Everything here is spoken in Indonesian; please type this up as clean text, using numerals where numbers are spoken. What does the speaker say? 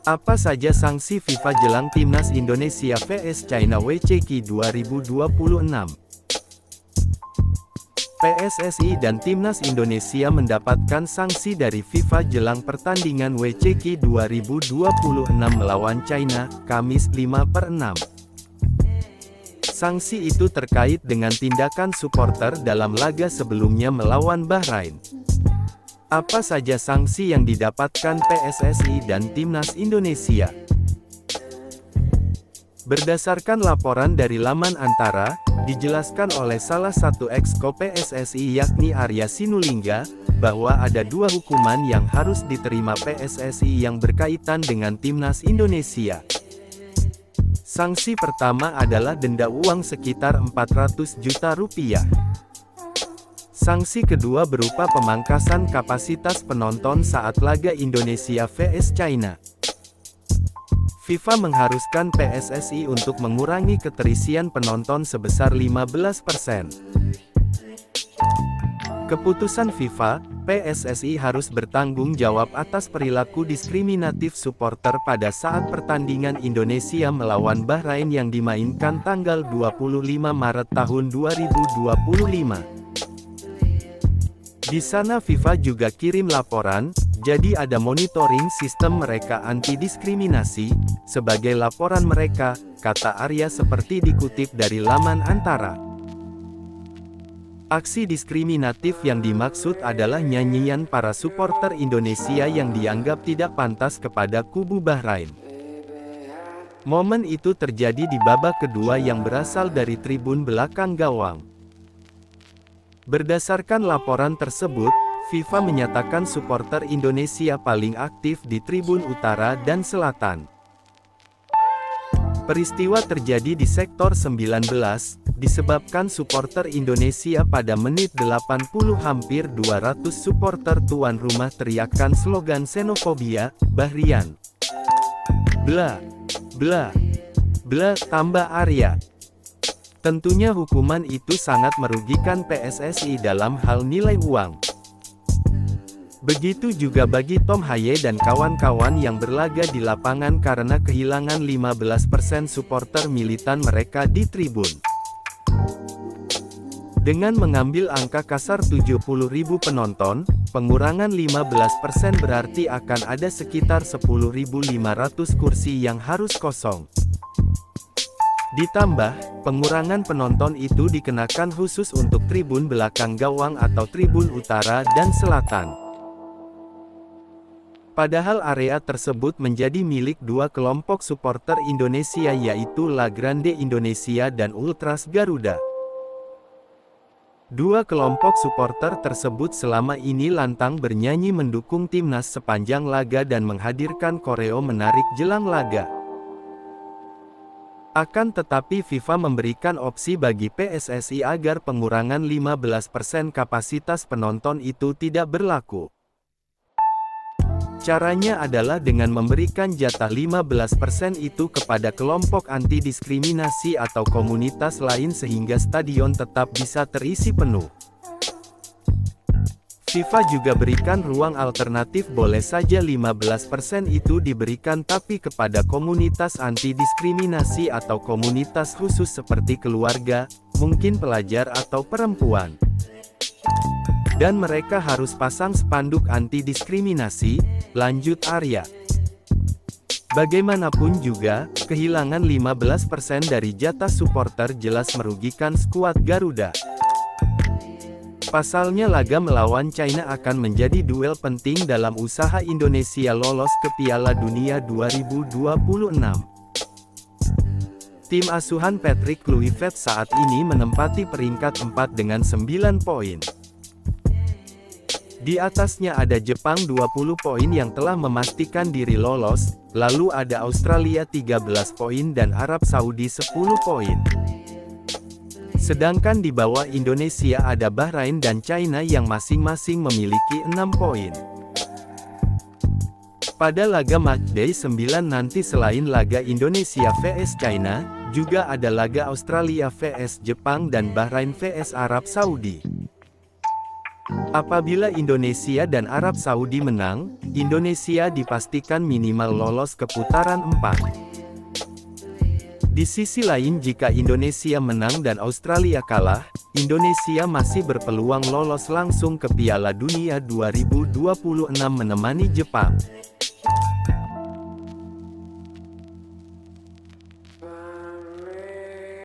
Apa saja sanksi FIFA jelang Timnas Indonesia vs China WCQ 2026? PSSI dan Timnas Indonesia mendapatkan sanksi dari FIFA jelang pertandingan WCQ 2026 melawan China, Kamis 5/6. Sanksi itu terkait dengan tindakan supporter dalam laga sebelumnya melawan Bahrain. Apa saja sanksi yang didapatkan PSSI dan Timnas Indonesia? Berdasarkan laporan dari laman Antara, dijelaskan oleh salah satu exco PSSI yakni Arya Sinulinga, bahwa ada dua hukuman yang harus diterima PSSI yang berkaitan dengan Timnas Indonesia. Sanksi pertama adalah denda uang sekitar 400 juta rupiah. Sanksi kedua berupa pemangkasan kapasitas penonton saat laga Indonesia vs China. FIFA mengharuskan PSSI untuk mengurangi keterisian penonton sebesar 15%. Keputusan FIFA, PSSI harus bertanggung jawab atas perilaku diskriminatif supporter pada saat pertandingan Indonesia melawan Bahrain yang dimainkan tanggal 25 Maret tahun 2025. Di sana FIFA juga kirim laporan, jadi ada monitoring sistem mereka anti-diskriminasi, sebagai laporan mereka, kata Arya seperti dikutip dari laman Antara. Aksi diskriminatif yang dimaksud adalah nyanyian para supporter Indonesia yang dianggap tidak pantas kepada kubu Bahrain. Momen itu terjadi di babak kedua yang berasal dari tribun belakang gawang. Berdasarkan laporan tersebut, FIFA menyatakan supporter Indonesia paling aktif di tribun utara dan selatan. Peristiwa terjadi di sektor 19, disebabkan supporter Indonesia pada menit 80 hampir 200 supporter tuan rumah teriakan slogan xenofobia, Bahrian. Bla, bla, bla, tambah Arya. Tentunya hukuman itu sangat merugikan PSSI dalam hal nilai uang. Begitu juga bagi Tom Haye dan kawan-kawan yang berlaga di lapangan karena kehilangan 15% supporter militan mereka di tribun. Dengan mengambil angka kasar 70.000 penonton, pengurangan 15% berarti akan ada sekitar 10.500 kursi yang harus kosong. Ditambah, pengurangan penonton itu dikenakan khusus untuk tribun belakang gawang atau tribun utara dan selatan. Padahal area tersebut menjadi milik dua kelompok supporter Indonesia yaitu La Grande Indonesia dan Ultras Garuda. Dua kelompok supporter tersebut selama ini lantang bernyanyi mendukung timnas sepanjang laga dan menghadirkan koreo menarik jelang laga. Akan tetapi FIFA memberikan opsi bagi PSSI agar pengurangan 15% kapasitas penonton itu tidak berlaku. Caranya adalah dengan memberikan jatah 15% itu kepada kelompok anti-diskriminasi atau komunitas lain sehingga stadion tetap bisa terisi penuh. FIFA juga berikan ruang alternatif, boleh saja 15% itu diberikan tapi kepada komunitas anti-diskriminasi atau komunitas khusus seperti keluarga, mungkin pelajar atau perempuan. Dan mereka harus pasang spanduk anti-diskriminasi, lanjut Arya. Bagaimanapun juga, kehilangan 15% dari jatah supporter jelas merugikan skuad Garuda. Pasalnya laga melawan China akan menjadi duel penting dalam usaha Indonesia lolos ke Piala Dunia 2026. Tim asuhan Patrick Kluivert saat ini menempati peringkat 4 dengan 9 poin. Di atasnya ada Jepang 20 poin yang telah memastikan diri lolos, lalu ada Australia 13 poin dan Arab Saudi 10 poin. Sedangkan di bawah Indonesia ada Bahrain dan China yang masing-masing memiliki 6 poin. Pada laga matchday 9 nanti selain laga Indonesia vs China, juga ada laga Australia vs Jepang dan Bahrain vs Arab Saudi. Apabila Indonesia dan Arab Saudi menang, Indonesia dipastikan minimal lolos ke putaran 4. Di sisi lain, jika Indonesia menang dan Australia kalah, Indonesia masih berpeluang lolos langsung ke Piala Dunia 2026 menemani Jepang.